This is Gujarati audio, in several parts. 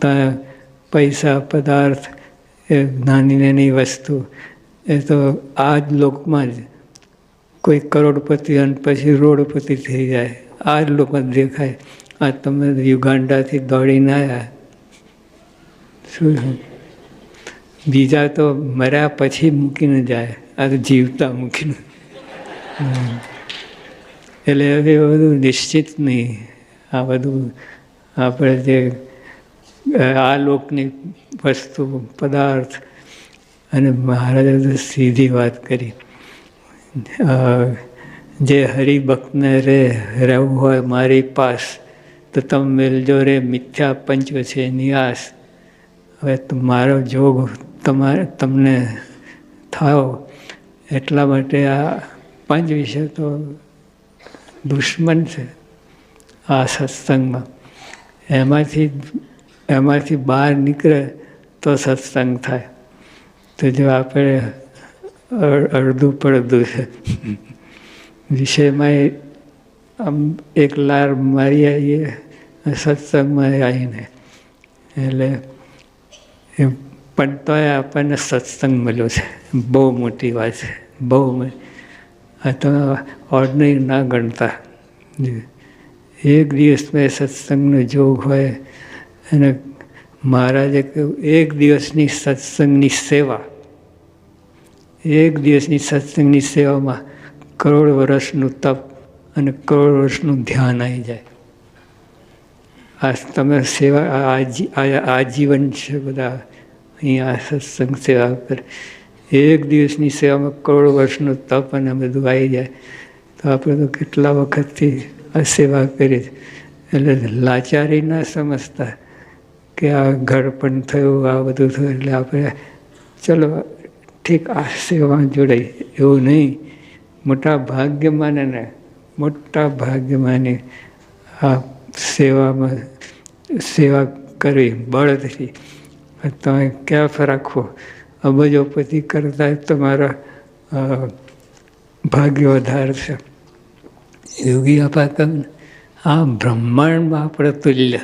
ત્યાં પૈસા પદાર્થ એ નાની નાની વસ્તુ એ તો આ જ લોકમાં જ કોઈ કરોડપતિ અને પછી રોડપતિ થઈ જાય, આ જ લોકો દેખાય. આ તમે યુગાન્ડાથી દોડીને આવ્યા, શું બીજા તો મર્યા પછી મૂકીને જાય, આ તો જીવતા મૂકીને. એટલે હવે બધું નિશ્ચિત નહીં. આ બધું આપણે જે આ લોકની વસ્તુ પદાર્થ, અને મહારાજે તો સીધી વાત કરી, જે હરિભક્તને રહેવું હોય મારી પાસ તો તમે મેલજો રે મિથ્યા પંચો છે નિયાસ. હવે મારો જોગ તમને થાવ એટલા માટે આ પંચ વિશે તો દુશ્મન છે આ સત્સંગમાં. એમાંથી બહાર નીકળે તો સત્સંગ થાય. તો જો આપણે અડધું પડધું છે વિષયમાં આમ એક લાર મારી આવીએ સત્સંગમાં આવીને, એટલે પણ તોય આપણને સત્સંગ મળ્યો છે, બહુ મોટી વાત છે, બહુ. આ તો ઓર્ડિનરી ના ગણતા. એક દિવસમાં સત્સંગનો જોગ હોય, અને મહારાજે કહ્યું એક દિવસની સત્સંગની સેવા, એક દિવસની સત્સંગની સેવામાં કરોડ વર્ષનું તપ અને કરોડ વર્ષનું ધ્યાન આવી જાય. આ તમે સેવા આજીવન છે બધા અહીંયા સત્સંગ સેવા પર. એક દિવસની સેવામાં કરોડ વર્ષનું તપ અને બધું આવી જાય તો આપણે તો કેટલા વખતથી આ સેવા કરી. એટલે લાચારી ના સમજતા કે આ ઘર પણ થયું, આ બધું થયું એટલે આપણે ચલો ઠીક આ સેવા જોડાઈ, એવું નહીં. મોટા ભાગ્ય માને ને મોટા ભાગ્ય માની આ સેવામાં સેવા કરવી બળદથી. તમે ક્યાં ફરાખો, અબજોપતિ કરતાં તમારા ભાગ્ય વધારે છે. યોગી આપા કહે આ બ્રહ્માંડમાં આપણે તુલ્ય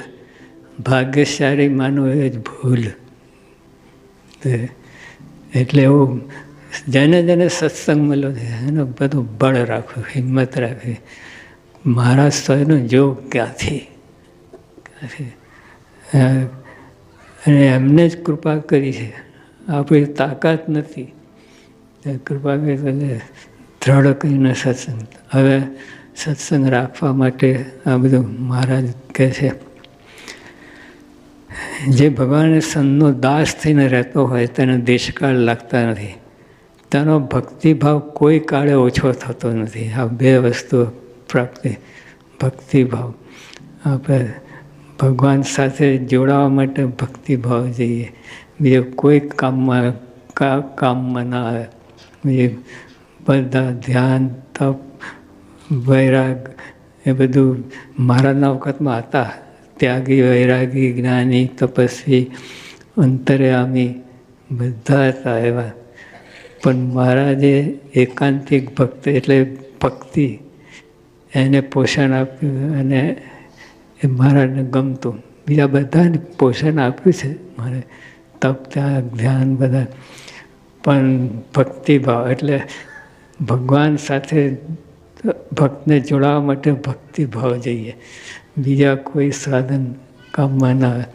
ભાગ્યશાળી માનવો એ જ ભૂલ. એટલે એવું જેને જેને સત્સંગ મળ્યો છે એનો બધું બળ રાખવું, હિંમત રાખવી. મહારાજ તો એનો જોગ ક્યાંથી, અને એમને જ કૃપા કરી છે, આપણી તાકાત નથી. કૃપા કરી દ્રઢ કરીને સત્સંગ. હવે સત્સંગ રાખવા માટે આ બધું મહારાજ કહે છે, જે ભગવાનના સંતનો દાસ થઈને રહેતો હોય તેને દેશકાળ લાગતા નથી, તેનો ભક્તિભાવ કોઈ કાળે ઓછો થતો નથી. આ બે વસ્તુ પ્રાપ્તિ, ભક્તિભાવ. આપણે ભગવાન સાથે જોડાવા માટે ભક્તિભાવ જોઈએ, બીજો કોઈ કામમાં ના આવે. બધા ધ્યાન તપ વૈરાગ એ બધું મહારાજના વખતમાં હતા. ત્યાગી વૈરાગી જ્ઞાની તપસ્વી અંતર્યામી બધા હતા એવા. પણ મહારાજે એકાંતિક ભક્ત એટલે ભક્તિ એને પોષણ આપ્યું, અને એ મહારાજને ગમતું. બીજા બધાને પોષણ આપ્યું છે મારે, તપ ત્યાગ ધ્યાન બધા, પણ ભક્તિભાવ એટલે ભગવાન સાથે ભક્તને જોડાવા માટે ભક્તિભાવ જોઈએ, બીજા કોઈ સાધન કામમાં ના આવે.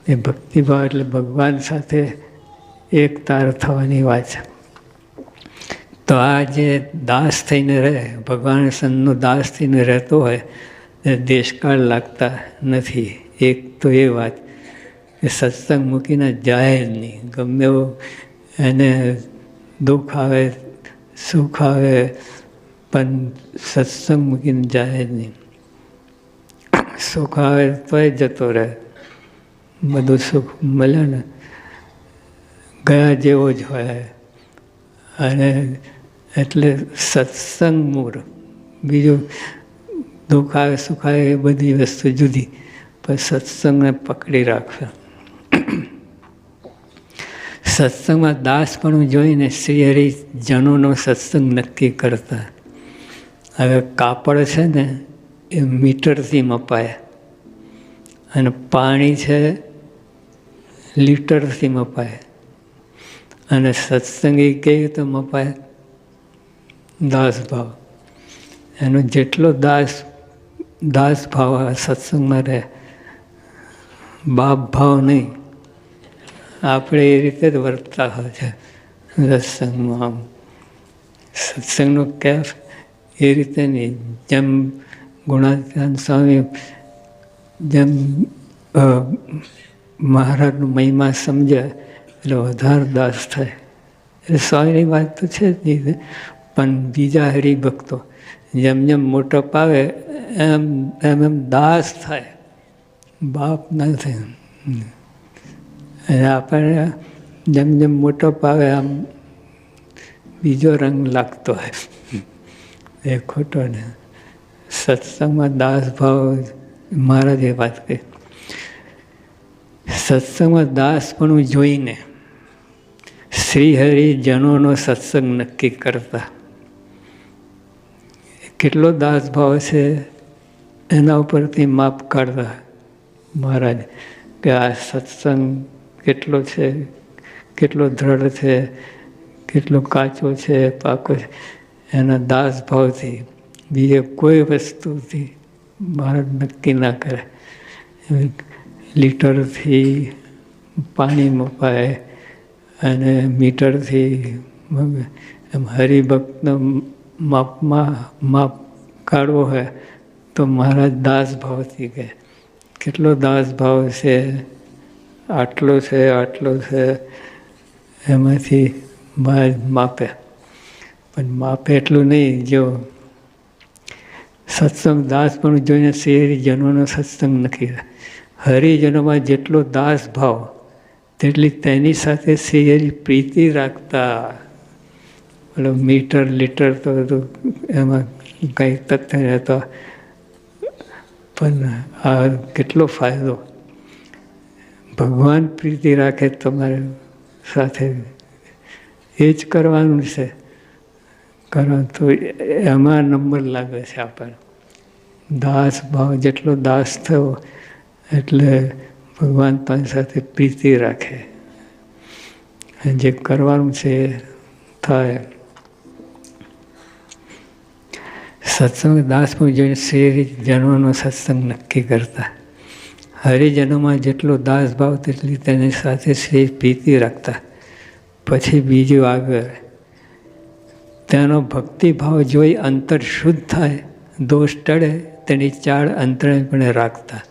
એ ભક્તિભાવ એટલે ભગવાન સાથે એક તાર થવાની વાત છે. તો આ જે દાસ થઈને રહે, ભગવાન સંતનો દાસ થઈને રહેતો હોય એ દેશકાળ લાગતા નથી. એક તો એ વાત કે સત્સંગ મૂકીને જાય જ નહીં. ગમે એવું એને દુઃખ આવે સુખ આવે પણ સત્સંગ મૂકીને જાય જ નહીં. સુખ આવે તોય જતો રહે, બધું સુખ મળે ને ગયા જેવો જ હોય. અને એટલે સત્સંગ મૂળ, બીજું દુઃખ આવે સુખ આવે એ બધી વસ્તુ જુદી, પણ સત્સંગને પકડી રાખવા. સત્સંગમાં દાસપણું જોઈને શ્રી હરિ જનોનો સત્સંગ નક્કી કરતા. હવે કાપડ છે ને એ મીટરથી મપાય, અને પાણી છે લીટરથી મપાય, અને સત્સંગી કેવી રીતે મપાય? દાસ ભાવ. એનો જેટલો દાસ ભાવ સત્સંગમાં રહે, બાપ ભાવ નહીં. આપણે એ રીતે જ વર્તતા હોય છે સત્સંગમાં. આમ સત્સંગનો કેફ એ રીતે નહીં. જેમ ગુણાતીતાનંદ સ્વામી જેમ મહારાજનો મહિમા સમજે એટલે વધારે દાસ થાય. એટલે સ્વામીની વાત તો છે જ નહીં, પણ બીજા હરિભક્તો જેમ જેમ મોટો પાવે એમ એમ દાસ થાય, બાપ ના થાય. અને આપણને જેમ જેમ મોટો પાવે આમ બીજો રંગ લાગતો હોય, એ ખોટો ને. સત્સંગમાં દાસ ભાવ, મહારાજે વાત કરી, સત્સંગમાં દાસપણું જોઈને શ્રીહરિજનોનો સત્સંગ નક્કી કરતા. કેટલો દાસ ભાવ છે એના ઉપરથી માપ કાઢતા મહારાજ, કે આ સત્સંગ કેટલો છે, કેટલો દ્રઢ છે, કેટલો કાચો છે, પાકો છે. એના દાસ ભાવથી બીજે કોઈ વસ્તુથી મહારાજ નક્કી ના કરે. લીટરથી પાણી મપાય અને મીટરથી એમ હરિભક્તનો માપ કાઢવો હોય તો મહારાજ દાસ ભાવથી કહે કેટલો દાસ ભાવ છે, આટલો છે, આટલો છે, એમાંથી માપે. પણ માપે એટલું નહીં. જો સત્સંગ દાસ પણ જોઈને હરિજનોનો સત્સંગ નથી. હરિજનોમાં જેટલો દાસ ભાવ તેટલી તેની સાથે શ્રી પ્રીતિ રાખતા. એટલે મીટર લીટર તો બધું એમાં કંઈ તથ્ય રહેતો, પણ આ કેટલો ફાયદો. ભગવાન પ્રીતિ રાખે તમારે સાથે, એ જ કરવાનું છે. કરવાનું તો એમાં નંબર લાગે છે આપણને. દાસ ભાવ જેટલો દાસ થયો એટલે ભગવાન તમારી સાથે પ્રીતિ રાખે, જે કરવાનું છે એ થાય. સત્સંગ દાસ પણ જોઈને શ્રીજનોનો સત્સંગ નક્કી કરતા. હરિજનોમાં જેટલો દાસ ભાવ તેટલી તેની સાથે શ્રી પ્રીતિ રાખતા. પછી બીજું આગળ, તેનો ભક્તિભાવ જોઈ અંતર શુદ્ધ થાય, દોષ ટળે તેની ચાળ અંતરપણે રાખતા.